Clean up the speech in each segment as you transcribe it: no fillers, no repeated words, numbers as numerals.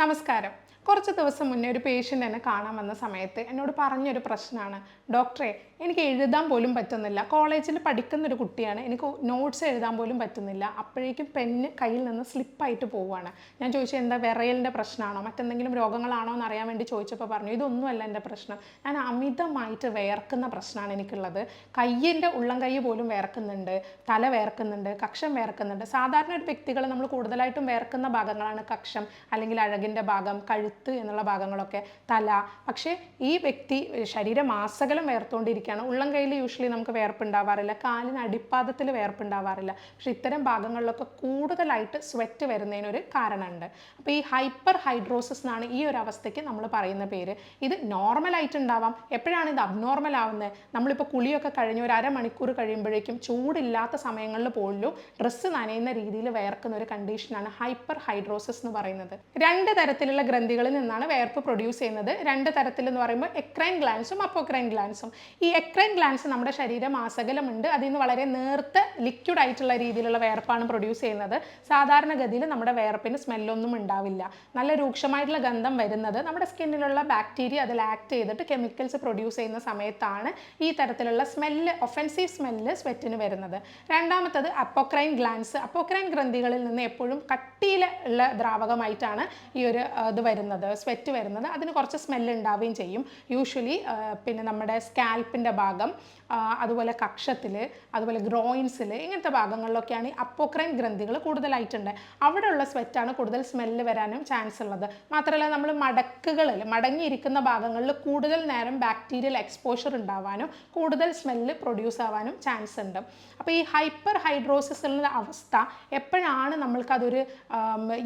നമസ്കാരം. കുറച്ച് ദിവസം മുന്നേ ഒരു പേഷ്യൻ്റ് എന്നെ കാണാൻ വന്ന സമയത്ത് എന്നോട് പറഞ്ഞൊരു പ്രശ്നമാണ്, ഡോക്ടറെ എനിക്ക് എഴുതാൻ പോലും പറ്റുന്നില്ല. കോളേജിൽ പഠിക്കുന്നൊരു കുട്ടിയാണ്, എനിക്ക് നോട്ട്സ് എഴുതാൻ പോലും പറ്റുന്നില്ല. അപ്പോഴേക്കും പെന്ന് കയ്യിൽ നിന്ന് സ്ലിപ്പായിട്ട് പോവുകയാണ്. ഞാൻ ചോദിച്ചു, എന്താ വിറയലിൻ്റെ പ്രശ്നമാണോ മറ്റെന്തെങ്കിലും രോഗങ്ങളാണോ എന്ന് അറിയാൻ വേണ്ടി ചോദിച്ചപ്പോൾ പറഞ്ഞു, ഇതൊന്നുമല്ല എൻ്റെ പ്രശ്നം, ഞാൻ അമിതമായിട്ട് വിയർക്കുന്ന പ്രശ്നമാണ് എനിക്കുള്ളത്. കയ്യിൻ്റെ ഉള്ളം കൈ പോലും വിയർക്കുന്നുണ്ട്, തല വിയർക്കുന്നുണ്ട്, കക്ഷം വിയർക്കുന്നുണ്ട്. സാധാരണ ഒരു വ്യക്തികൾ നമ്മൾ കൂടുതലായിട്ടും വിയർക്കുന്ന ഭാഗങ്ങളാണ് കക്ഷം, അല്ലെങ്കിൽ അഴകിൻ്റെ ഭാഗം, കഴുത്ത് എന്നുള്ള ഭാഗങ്ങളൊക്കെ, തല. പക്ഷേ ഈ വ്യക്തി ശരീരമാസകലം വിയർത്തുകൊണ്ടിരിക്കുകയാണ്. ഉള്ളം കൈയിൽ യൂഷ്വലി നമുക്ക് വിയർപ്പുണ്ടാവാറില്ല, കാലിന് അടിപ്പാദത്തിൽ വിയർപ്പുണ്ടാവാറില്ല. പക്ഷേ ഇത്തരം ഭാഗങ്ങളിലൊക്കെ കൂടുതലായിട്ട് സ്വെറ്റ് വരുന്നതിനൊരു കാരണമുണ്ട്. അപ്പോൾ ഈ ഹൈപ്പർ ഹൈഡ്രോസിസ് എന്നാണ് ഈ ഒരു അവസ്ഥയ്ക്ക് നമ്മൾ പറയുന്ന പേര്. ഇത് നോർമലായിട്ടുണ്ടാവാം. എപ്പോഴാണ് ഇത് അബ്നോർമൽ ആവുന്നത്? നമ്മളിപ്പോൾ കുളിയൊക്കെ കഴിഞ്ഞ് ഒരു അരമണിക്കൂർ കഴിയുമ്പോഴേക്കും ചൂടില്ലാത്ത സമയങ്ങളിൽ പോലും ഡ്രസ്സ് നനയുന്ന രീതിയിൽ വിയർക്കുന്ന ഒരു കണ്ടീഷനാണ് ഹൈപ്പർ ഹൈഡ്രോസിസ് എന്ന് പറയുന്നത്. രണ്ട് തരത്തിലുള്ള ഗ്രന്ഥികളിൽ നിന്നാണ് വിയർപ്പ് പ്രൊഡ്യൂസ് ചെയ്യുന്നത്. രണ്ട് തരത്തിൽ എന്ന് പറയുമ്പോൾ എക്രൈൻ ഗ്ലാൻസും അപ്പോക്രൈൻ ഗ്ലാൻസും. ഈ എക്രൈൻ ഗ്ലാൻസ് നമ്മുടെ ശരീരം ആസകലമുണ്ട്, അതിൽ നിന്ന് വളരെ നേർത്ത ലിക്വിഡ് ആയിട്ടുള്ള രീതിയിലുള്ള വിയർപ്പാണ് പ്രൊഡ്യൂസ് ചെയ്യുന്നത്. സാധാരണഗതിയിൽ നമ്മുടെ വിയർപ്പിന് സ്മെല്ലൊന്നും ഉണ്ടാവില്ല. നല്ല രൂക്ഷമായിട്ടുള്ള ഗന്ധം വരുന്നത് നമ്മുടെ സ്കിന്നിലുള്ള ബാക്ടീരിയ അതിൽ ആക്ട് ചെയ്തിട്ട് കെമിക്കൽസ് പ്രൊഡ്യൂസ് ചെയ്യുന്ന സമയത്താണ് ഈ തരത്തിലുള്ള സ്മെല്ല്, ഒഫൻസീവ് സ്മെല്ല് സ്വെറ്റിന് വരുന്നത്. രണ്ടാമത്തത് അപ്പോക്രൈൻ ഗ്ലാൻസ്. അപ്പോക്രൈൻ ഗ്രന്ഥികളിൽ നിന്ന് എപ്പോഴും കട്ടിയിലുള്ള ദ്രാവകമായിട്ടാണ് ഈ ഒരു ഇത് വരുന്നത്, സ്വെറ്റ് വരുന്നത്. അതിന് കുറച്ച് സ്മെല്ല് ഉണ്ടാവുകയും ചെയ്യും. യൂഷ്വലി പിന്നെ നമ്മുടെ സ്കാൽപ്പിൻ്റെ ഭാഗം, അതുപോലെ കക്ഷത്തിൽ, അതുപോലെ ഗ്രോയിൻസിൽ, ഇങ്ങനത്തെ ഭാഗങ്ങളിലൊക്കെയാണ് ഈ അപ്പോക്രൈൻ ഗ്രന്ഥികൾ കൂടുതലായിട്ടുണ്ട്. അവിടെയുള്ള സ്വെറ്റാണ് കൂടുതൽ സ്മെല്ല് വരാനും ചാൻസ് ഉള്ളത്. മാത്രമല്ല നമ്മൾ മടക്കുകളിൽ, മടങ്ങിയിരിക്കുന്ന ഭാഗങ്ങളിൽ കൂടുതൽ നേരം ബാക്ടീരിയൽ എക്സ്പോഷർ ഉണ്ടാവാനും കൂടുതൽ സ്മെല്ല് പ്രൊഡ്യൂസ് ആവാനും ചാൻസ് ഉണ്ട്. അപ്പോൾ ഈ ഹൈപ്പർ ഹൈഡ്രോസിസ് എന്ന അവസ്ഥ എപ്പോഴാണ് നമ്മൾക്കതൊരു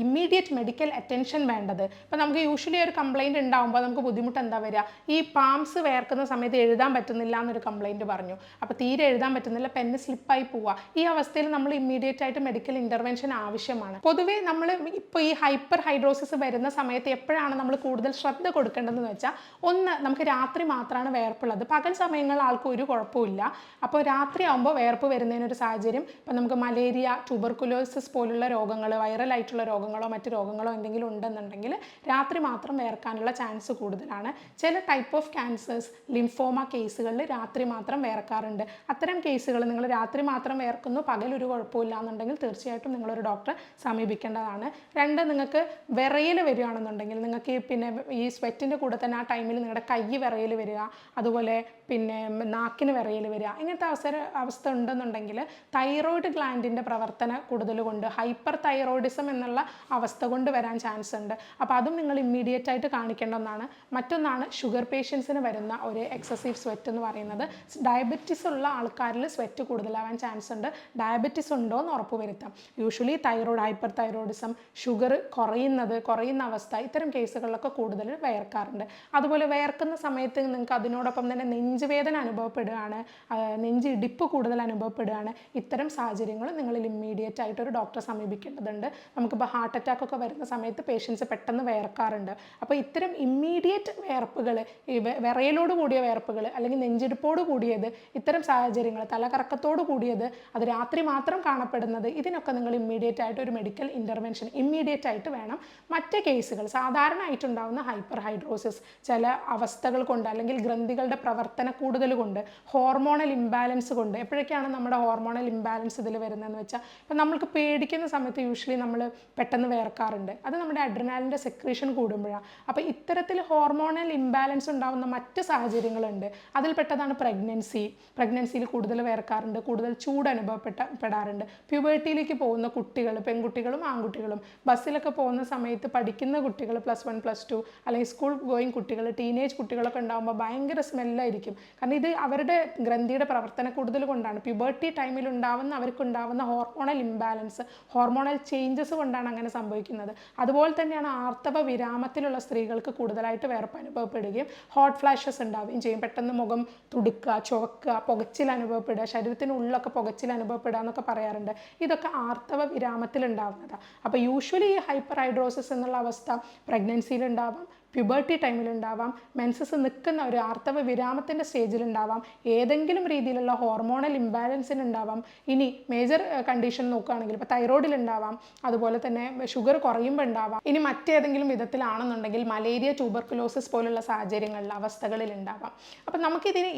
ഇമ്മീഡിയറ്റ് മെഡിക്കൽ അറ്റൻഷൻ വേണ്ടത്? ഇപ്പോൾ നമുക്ക് യൂഷ്വലി ഒരു കംപ്ലയിൻറ്റ് ഉണ്ടാകുമ്പോൾ നമുക്ക് ബുദ്ധിമുട്ട് എന്താ വരിക? ഈ പാംസ് വേർക്കുന്ന സമയത്ത് എഴുതാൻ പറ്റുന്നില്ല എന്നൊരു കംപ്ലയിൻറ്റ് പറഞ്ഞു. അപ്പോൾ തീരെ എഴുതാൻ പറ്റുന്നില്ല, പെന്ന് സ്ലിപ്പായി പോവുക. ഈ അവസ്ഥയിൽ നമ്മൾ ഇമ്മീഡിയറ്റ് ആയിട്ട് മെഡിക്കൽ ഇൻ്റർവെൻഷൻ ആവശ്യമാണ്. പൊതുവേ നമ്മൾ ഇപ്പോൾ ഈ ഹൈപ്പർ ഹൈഡ്രോസിസ് വരുന്ന സമയത്ത് എപ്പോഴാണ് നമ്മൾ കൂടുതൽ ശ്രദ്ധ കൊടുക്കേണ്ടതെന്ന് വെച്ചാൽ, ഒന്ന്, നമുക്ക് രാത്രി മാത്രമാണ് വിയർപ്പുള്ളത്. പകൽ സമയങ്ങളിൽ ആൾക്കും ഒരു കുഴപ്പമില്ല. അപ്പോൾ രാത്രി ആകുമ്പോൾ വിയർപ്പ് വരുന്നതിനൊരു സാഹചര്യം, ഇപ്പം നമുക്ക് മലേറിയ, ട്യൂബർകുലോസിസ് പോലുള്ള രോഗങ്ങൾ, വൈറലായിട്ടുള്ള രോഗങ്ങളോ മറ്റ് രോഗങ്ങളോ എന്തെങ്കിലും ഉണ്ടെന്നുണ്ടെങ്കിൽ രാത്രി മാത്രം വിയർക്കാനുള്ള ചാൻസ് കൂടുതലാണ്. ചില ടൈപ്പ് ഓഫ് ക്യാൻസേഴ്സ്, ലിംഫോമ കേസുകളിൽ രാത്രി മാത്രം വിയർക്കാറുണ്ട്. അത്തരം കേസുകൾ നിങ്ങൾ രാത്രി മാത്രം വിയർക്കുന്നു, പകൽ ഒരു കുഴപ്പമില്ല എന്നുണ്ടെങ്കിൽ തീർച്ചയായിട്ടും നിങ്ങളൊരു ഡോക്ടറെ സമീപിക്കേണ്ടതാണ്. രണ്ട്, നിങ്ങൾക്ക് വിറയൽ വരികയാണെന്നുണ്ടെങ്കിൽ, നിങ്ങൾക്ക് പിന്നെ ഈ സ്വെറ്റിൻ്റെ കൂടെ തന്നെ ആ ടൈമിൽ നിങ്ങളുടെ കൈ വിറയൽ വരിക, അതുപോലെ പിന്നെ നാക്കിന് വിറയൽ വരിക, ഇങ്ങനത്തെ അവസ്ഥ ഉണ്ടെന്നുണ്ടെങ്കിൽ തൈറോയിഡ് ഗ്ലാൻഡിൻ്റെ പ്രവർത്തന കൂടുതൽ കൊണ്ട്, ഹൈപ്പർ തൈറോയിഡിസം എന്നുള്ള അവസ്ഥ കൊണ്ട് വരാൻ ചാൻസ് ഉണ്ട്. അപ്പോൾ അതും നിങ്ങൾ ഇമ്മീഡിയറ്റ് ആയിട്ട് കാണിക്കേണ്ട ഒന്നാണ്. മറ്റൊന്നാണ് ഷുഗർ പേഷ്യൻസിന് വരുന്ന ഒരു എക്സസീവ് സ്വെറ്റ് എന്ന് പറയുന്നത്. ഡയബറ്റിസ് ഉള്ള ആൾക്കാരിൽ സ്വെറ്റ് കൂടുതലാവാൻ ചാൻസ് ഉണ്ട്. ഡയബറ്റിസ് ഉണ്ടോ എന്ന് ഉറപ്പ് വരുത്താം. Usually thyroid, hyper thyroidism, sugar കുറയുന്ന അവസ്ഥ, ഇത്തരം കേസുകളിലൊക്കെ കൂടുതൽ വിയർക്കാറുണ്ട്. അതുപോലെ വിയർക്കുന്ന സമയത്ത് നിങ്ങൾക്ക് അതിനോടൊപ്പം തന്നെ നെഞ്ചുവേദന അനുഭവപ്പെടുകയാണ്, നെഞ്ച് ഇടിപ്പ് കൂടുതൽ അനുഭവപ്പെടുകയാണ്. ഇത്തരം സാഹചര്യങ്ങൾ നിങ്ങളിൽ ഇമ്മീഡിയറ്റ് ആയിട്ട് ഒരു ഡോക്ടറെ സമീപിക്കേണ്ടതുണ്ട്. നമുക്കിപ്പോൾ ഹാർട്ട് അറ്റാക്ക് ഒക്കെ വരുന്ന സമയത്ത് പേഷ്യൻസ് പെട്ടെന്ന് വിയർക്കാറുണ്ട്. അപ്പോൾ ഇത്തരം ഇമ്മീഡിയറ്റ് വിയർപ്പുകൾ, ഈ വിറയലോട് കൂടിയ വിയർപ്പുകൾ, അല്ലെങ്കിൽ നെഞ്ചിടിപ്പോട് കൂടിയത്, ഇത്തരം സാഹചര്യങ്ങൾ, തലകറക്കത്തോട് കൂടിയത്, അത് രാത്രി മാത്രം കാണപ്പെടുന്നത്, ഇതിനൊക്കെ നിങ്ങൾ ഇമ്മീഡിയറ്റ് ആയിട്ട് ഒരു മെഡിക്കൽ ഇൻ്റർവെൻഷൻ ഇമ്മീഡിയറ്റ് ആയിട്ട് വേണം. മറ്റ് കേസുകൾ, സാധാരണയായിട്ടുണ്ടാകുന്ന ഹൈപ്പർ ഹൈഡ്രോസിസ് ചില അവസ്ഥകൾ കൊണ്ട്, അല്ലെങ്കിൽ ഗ്രന്ഥികളുടെ പ്രവർത്തന കൂടുതൽ കൊണ്ട്, ഹോർമോണൽ ഇംബാലൻസ് കൊണ്ട്. എപ്പോഴൊക്കെയാണ് നമ്മുടെ ഹോർമോണൽ ഇംബാലൻസ് ഇതിൽ വരുന്നതെന്ന് വെച്ചാൽ, ഇപ്പം നമ്മൾക്ക് പേടിക്കുന്ന സമയത്ത് യൂഷ്വലി നമ്മൾ പെട്ടെന്ന് വിയർക്കാറുണ്ട്. അത് നമ്മുടെ അഡ്രിനാലിൻ്റെ സെക്രീഷൻ കൂടുമ്പോഴാണ്. അപ്പോൾ ഇത്തരത്തിൽ ഹോർമോണൽ ഇംബാലൻസ് ഉണ്ടാകുന്ന മറ്റ് സാഹചര്യങ്ങളുണ്ട്. അതിൽപ്പെട്ടതാണ് പ്രഗ്നൻസിയിൽ കൂടുതൽ വിയർക്കാറുണ്ട്, കൂടുതൽ ചൂട് അനുഭവപ്പെടാറുണ്ട്. പ്യൂബർട്ടിയിലേക്ക് പോകുന്ന കുട്ടികൾ, പെൺകുട്ടികളും ആൺകുട്ടികളും, ബസ്സിലൊക്കെ പോകുന്ന സമയത്ത് പഠിക്കുന്ന കുട്ടികൾ, +1 +2 അല്ലെങ്കിൽ സ്കൂൾ ഗോയിങ് കുട്ടികൾ, ടീനേജ് കുട്ടികളൊക്കെ ഉണ്ടാകുമ്പോൾ ഭയങ്കര സ്മെല്ലായിരിക്കും. കാരണം ഇത് അവരുടെ ഗ്രന്ഥിയുടെ പ്രവർത്തനം കൂടുതൽ കൊണ്ടാണ്. പ്യൂബർട്ടി ടൈമിൽ അവർക്കുണ്ടാവുന്ന ഹോർമോണൽ ഇംബാലൻസ്, ഹോർമോണൽ ചേഞ്ചസ് കൊണ്ടാണ് അങ്ങനെ സംഭവിക്കുന്നത്. അതുപോലെ തന്നെയാണ് ആർത്തവ വിരാമത്തിലുള്ള സ്ത്രീകൾക്ക് കൂടുതലായിട്ട് വിയർപ്പ് അനുഭവപ്പെടുകയും ഹോട്ട് ഫ്ലാഷസ് ഉണ്ടാവുകയും ചെയ്യും. പെട്ടെന്ന് മുഖം തുടുക്കുക, ചുവക്കുക, പുകച്ചിൽ അനുഭവപ്പെടുക, ശരീരത്തിനുള്ളിലൊക്കെ പുകച്ചിൽ അനുഭവപ്പെടുക എന്നൊക്കെ പറയാറുണ്ട്. ഇതൊക്കെ ആർത്തവ വിരാമത്തിൽ ഉണ്ടാവുന്നതാണ്. അപ്പോൾ യൂഷ്വലി ഈ ഹൈപ്പർ ഹൈഡ്രോസിസ് എന്നുള്ള അവസ്ഥ പ്രഗ്നൻസിയിൽ ഉണ്ടാവാം, പ്യുബർട്ടി ടൈമിലുണ്ടാവാം, മെൻസസ് നിൽക്കുന്ന ഒരു ആർത്തവ വിരാമത്തിൻ്റെ സ്റ്റേജിലുണ്ടാവാം, ഏതെങ്കിലും രീതിയിലുള്ള ഹോർമോണൽ ഇംബാലൻസിനുണ്ടാവാം. ഇനി മേജർ കണ്ടീഷൻ നോക്കുകയാണെങ്കിൽ ഇപ്പോൾ തൈറോയിഡിലുണ്ടാവാം, അതുപോലെ തന്നെ ഷുഗർ കുറയുമ്പോൾ ഉണ്ടാവാം. ഇനി മറ്റേതെങ്കിലും വിധത്തിലാണെന്നുണ്ടെങ്കിൽ മലേറിയ, ട്യൂബർക്കുലോസിസ് പോലുള്ള സാഹചര്യങ്ങളിൽ അവസ്ഥകളിൽ ഉണ്ടാവാം. അപ്പം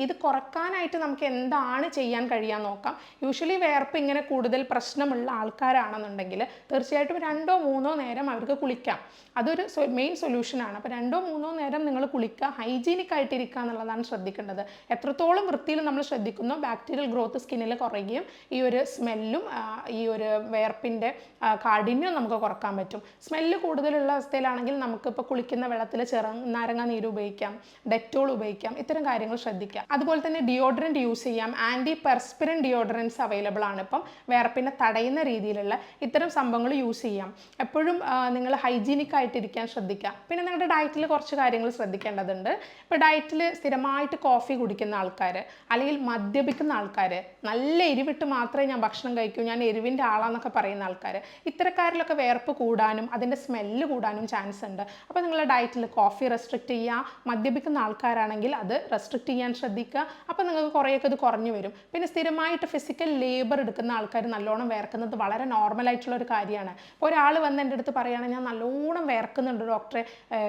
ഇത് കുറക്കാനായിട്ട് നമുക്ക് എന്താണ് ചെയ്യാൻ കഴിയാൻ നോക്കാം. യൂഷ്വലി വേർപ്പ് ഇങ്ങനെ കൂടുതൽ പ്രശ്നമുള്ള ആൾക്കാരാണെന്നുണ്ടെങ്കിൽ തീർച്ചയായിട്ടും 2-3 നേരം അവർക്ക് കുളിക്കാം. അതൊരു മെയിൻ സൊല്യൂഷനാണ്. അപ്പോൾ 2-3 നേരം നിങ്ങൾ കുളിക്കുക, ഹൈജീനിക് ആയിട്ടിരിക്കുക എന്നുള്ളതാണ് ശ്രദ്ധിക്കേണ്ടത്. എത്രത്തോളം വൃത്തിയിൽ നമ്മൾ ശ്രദ്ധിക്കുന്നോ ബാക്ടീരിയൽ ഗ്രോത്ത് സ്കിന്നിൽ കുറയുകയും ഈ ഒരു സ്മെല്ലും ഈ ഒരു വേർപ്പിൻ്റെ കാഠിന്യവും നമുക്ക് കുറക്കാൻ പറ്റും. സ്മെല്ല് കൂടുതലുള്ള അവസ്ഥയിലാണെങ്കിൽ നമുക്കിപ്പോൾ കുളിക്കുന്ന വെള്ളത്തിൽ ചെറുനാരങ്ങ നീര് ഉപയോഗിക്കാം, ഡെറ്റോൾ ഉപയോഗിക്കാം, ഇത്തരം കാര്യങ്ങൾ ശ്രദ്ധിക്കാം. അതുപോലെ തന്നെ ഡിയോഡറൻറ്റ് യൂസ് ചെയ്യാം. ആൻറ്റി പെർസ്പിരൻ ഡിയോഡറൻസ് അവൈലബിൾ ആണ്. ഇപ്പം വേർപ്പിനെ തടയുന്ന രീതിയിലുള്ള ഇത്തരം സംഭവങ്ങൾ യൂസ് ചെയ്യാം. എപ്പോഴും നിങ്ങൾ ഹൈജീനിക് ആയിട്ടിരിക്കാൻ ശ്രദ്ധിക്കുക. പിന്നെ നിങ്ങളുടെ ഡയറ്റിൽ കുറച്ച് കാര്യങ്ങൾ ശ്രദ്ധിക്കേണ്ടതുണ്ട്. ഇപ്പോൾ ഡയറ്റിൽ സ്ഥിരമായിട്ട് കോഫി കുടിക്കുന്ന ആൾക്കാർ, അല്ലെങ്കിൽ മദ്യപിക്കുന്ന ആൾക്കാർ, നല്ല എരിവിട്ട് മാത്രമേ ഞാൻ ഭക്ഷണം കഴിക്കൂ, ഞാൻ എരിവിൻ്റെ ആളാന്നൊക്കെ പറയുന്ന ആൾക്കാർ, ഇത്തരക്കാരിലൊക്കെ വേർപ്പ് കൂടാനും അതിൻ്റെ സ്മെല്ല് കൂടാനും ചാൻസ് ഉണ്ട്. അപ്പോൾ നിങ്ങളുടെ ഡയറ്റിൽ കോഫി റെസ്ട്രിക്റ്റ് ചെയ്യുക. മദ്യപിക്കുന്ന ആൾക്കാരാണെങ്കിൽ അത് റെസ്ട്രിക്റ്റ് ചെയ്യാൻ ശ്രദ്ധിക്കുക. അപ്പോൾ നിങ്ങൾക്ക് കുറേയൊക്കെ ഇത് കുറഞ്ഞു വരും. പിന്നെ സ്ഥിരമായിട്ട് ഫിസിക്കൽ ലേബർ എടുക്കുന്ന ആൾക്കാർ നല്ലോണം വേർക്കുന്നത് വളരെ നോർമലായിട്ടുള്ള ഒരു കാര്യമാണ്. ഇപ്പോൾ ഒരാൾ വന്ന് എൻ്റെ അടുത്ത് പറയുകയാണെങ്കിൽ ഞാൻ നല്ലോണം വേർക്കുന്നുണ്ട് ഡോക്ടറെ,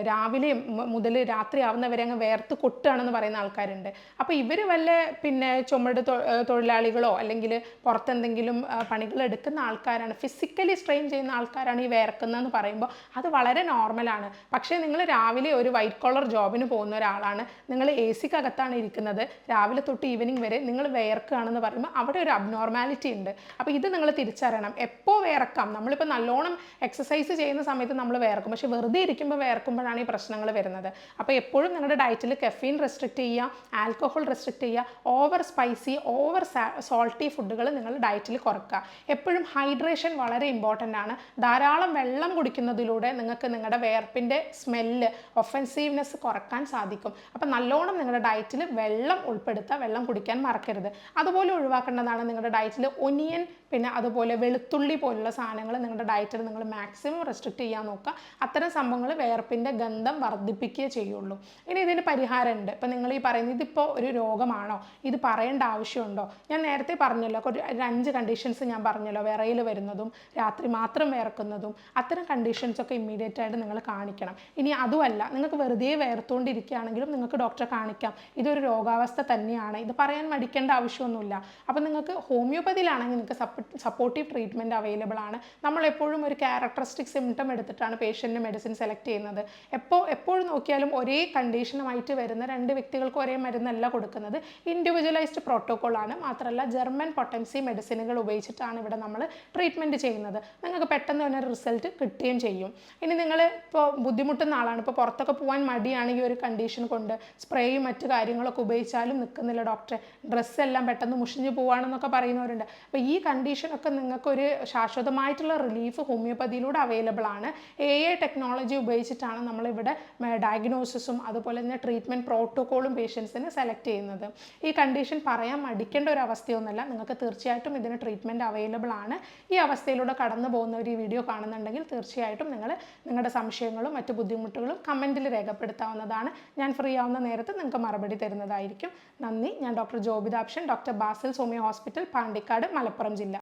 രാവിലെ മുതൽ രാത്രി ആവുന്നവരെ അങ്ങ് വേർത്ത് കൊട്ടുകയാണെന്ന് പറയുന്ന ആൾക്കാരുണ്ട്. അപ്പോൾ ഇവർ വല്ല പിന്നെ ചുമട് തൊഴിലാളികളോ അല്ലെങ്കിൽ പുറത്തെന്തെങ്കിലും പണികൾ എടുക്കുന്ന ആൾക്കാരാണ്, ഫിസിക്കലി സ്ട്രെയിൻ ചെയ്യുന്ന ആൾക്കാരാണ് ഈ വേർക്കുന്നതെന്ന് പറയുമ്പോൾ അത് വളരെ നോർമലാണ്. പക്ഷേ നിങ്ങൾ രാവിലെ ഒരു വൈറ്റ് കോളർ ജോബിന് പോകുന്ന ഒരാളാണ്, നിങ്ങൾ എ സിക്കകത്താണ് ഇരിക്കുന്നത്, രാവിലെ തൊട്ട് ഈവനിങ് വരെ നിങ്ങൾ വേർക്കുകയാണെന്ന് പറയുമ്പോൾ അവിടെ ഒരു അബ്നോർമാലിറ്റി ഉണ്ട്. അപ്പോൾ ഇത് നിങ്ങൾ തിരിച്ചറിയണം. എപ്പോൾ വേർക്കാം, നമ്മളിപ്പോൾ നല്ലോണം എക്സസൈസ് ചെയ്യുന്ന സമയത്ത് നമ്മൾ വേർക്കും, പക്ഷേ വെറുതെ ഇരിക്കുമ്പോൾ വേർക്കുമ്പോഴാണ് ഈ പ്രശ്നങ്ങൾ വരുന്നത്. അപ്പോൾ എപ്പോഴും നിങ്ങളുടെ ഡയറ്റിൽ കഫീൻ റെസ്ട്രിക്റ്റ് ചെയ്യുക, ആൽക്കഹോൾ റെസ്ട്രിക്റ്റ് ചെയ്യുക, ഓവർ സ്പൈസി, ഓവർ സോൾട്ടി ഫുഡുകൾ നിങ്ങൾ ഡയറ്റിൽ കുറക്കുക. എപ്പോഴും ഹൈഡ്രേഷൻ വളരെ ഇമ്പോർട്ടൻ്റ് ആണ്. ധാരാളം വെള്ളം കുടിക്കുന്നതിലൂടെ നിങ്ങൾക്ക് നിങ്ങളുടെ വേർപ്പിൻ്റെ സ്മെല്ല്, ഒഫൻസീവ്നെസ് കുറക്കാൻ സാധിക്കും. അപ്പം നല്ലോണം നിങ്ങളുടെ ഡയറ്റിൽ വെള്ളം ഉൾപ്പെടുത്തുക, വെള്ളം കുടിക്കാൻ മറക്കരുത്. അതുപോലെ ഒഴിവാക്കേണ്ടതാണ് നിങ്ങളുടെ ഡയറ്റിൽ ഒനിയൻ, പിന്നെ അതുപോലെ വെളുത്തുള്ളി പോലുള്ള സാധനങ്ങൾ നിങ്ങളുടെ ഡയറ്റിൽ നിങ്ങൾ മാക്സിമം റെസ്ട്രിക്റ്റ് ചെയ്യാൻ നോക്കുക. അത്തരം സംഭവങ്ങൾ വേർപ്പിൻ്റെ ഗന്ധം വർദ്ധിപ്പിക്കുകയേ ചെയ്യുള്ളൂ. ഇനി ഇതിന് പരിഹാരമുണ്ട്. ഇപ്പം നിങ്ങൾ ഈ പറയുന്നത് ഇതിപ്പോൾ ഒരു രോഗമാണോ, ഇത് പറയേണ്ട ആവശ്യമുണ്ടോ? ഞാൻ നേരത്തെ പറഞ്ഞല്ലോ, ഒരു 5 കണ്ടീഷൻസ് ഞാൻ പറഞ്ഞല്ലോ, വിറയിൽ വരുന്നതും രാത്രി മാത്രം വേർക്കുന്നതും, അത്തരം കണ്ടീഷൻസൊക്കെ ഇമ്മീഡിയറ്റ് ആയിട്ട് നിങ്ങൾ കാണിക്കണം. ഇനി അതുമല്ല, നിങ്ങൾക്ക് വെറുതെ വേർത്തുകൊണ്ടിരിക്കുകയാണെങ്കിലും നിങ്ങൾക്ക് ഡോക്ടറെ കാണിക്കാം. ഇതൊരു രോഗാവസ്ഥ തന്നെയാണ്, ഇത് പറയാൻ മടിക്കേണ്ട ആവശ്യമൊന്നുമില്ല. അപ്പം നിങ്ങൾക്ക് ഹോമിയോപ്പതിയിലാണെങ്കിൽ നിങ്ങൾക്ക് സപ്പോർട്ടീവ് ട്രീറ്റ്മെൻറ്റ് അവൈലബിൾ ആണ്. നമ്മളെപ്പോഴും ഒരു ക്യാരക്ടറിസ്റ്റിക് സിംറ്റം എടുത്തിട്ടാണ് പേഷ്യൻറ്റിന് മെഡിസിൻ സെലക്ട് ചെയ്യുന്നത്. എപ്പോഴും നോക്കിയാലും ഒരേ കണ്ടീഷനുമായിട്ട് വരുന്ന 2 വ്യക്തികൾക്ക് ഒരേ മരുന്നല്ല കൊടുക്കുന്നത്. ഇൻഡിവിജ്വലൈസ്ഡ് പ്രോട്ടോക്കോളാണ്. മാത്രമല്ല ജർമ്മൻ പൊട്ടൻസി മെഡിസിനുകൾ ഉപയോഗിച്ചിട്ടാണ് ഇവിടെ നമ്മൾ ട്രീറ്റ്മെൻറ്റ് ചെയ്യുന്നത്. നിങ്ങൾക്ക് പെട്ടെന്ന് തന്നെ റിസൾട്ട് കിട്ടുകയും ചെയ്യും. ഇനി നിങ്ങൾ ഇപ്പോൾ ബുദ്ധിമുട്ടുന്ന ആളാണ്, ഇപ്പോൾ പുറത്തൊക്കെ പോകാൻ മടിയാണെങ്കിൽ ഒരു കണ്ടീഷൻ കൊണ്ട് സ്പ്രേയും മറ്റു കാര്യങ്ങളൊക്കെ ഉപയോഗിച്ചാലും നിൽക്കുന്നില്ല ഡോക്ടറെ, ഡ്രസ്സെല്ലാം പെട്ടെന്ന് മുഷിഞ്ഞു പോവുകയാണെന്നൊക്കെ പറയുന്നവരുണ്ട്. അപ്പോൾ ഈ കണ്ടീഷനൊക്കെ നിങ്ങൾക്കൊരു ശാശ്വതമായിട്ടുള്ള റിലീഫ് ഹോമിയോപ്പതിയിലൂടെ അവൈലബിൾ ആണ്. AI ടെക്നോളജി ഉപയോഗിച്ചിട്ടാണ് നമ്മളിവിടെ ഡയഗ്നോസിസും അതുപോലെ തന്നെ ട്രീറ്റ്മെൻറ്റ് പ്രോട്ടോക്കോളും പേഷ്യൻസിന് സെലക്ട് ചെയ്യുന്നത്. ഈ കണ്ടീഷൻ പറയാൻ മടിക്കേണ്ട ഒരു അവസ്ഥയൊന്നുമല്ല. നിങ്ങൾക്ക് തീർച്ചയായിട്ടും ഇതിന് ട്രീറ്റ്മെൻറ്റ് അവൈലബിൾ ആണ്. ഈ അവസ്ഥയിലൂടെ കടന്നു പോകുന്നവർ ഈ വീഡിയോ കാണുന്നുണ്ടെങ്കിൽ തീർച്ചയായിട്ടും നിങ്ങൾ നിങ്ങളുടെ സംശയങ്ങളും മറ്റു ബുദ്ധിമുട്ടുകളും കമൻറ്റിൽ രേഖപ്പെടുത്താവുന്നതാണ്. ഞാൻ ഫ്രീ ആവുന്ന നേരത്ത് നിങ്ങൾക്ക് മറുപടി തരുന്നതായിരിക്കും. നന്ദി. ഞാൻ doctor Jobithapshan, doctor Basil's homoeo hospital, Pandikkad, Malappuram ജില്ല.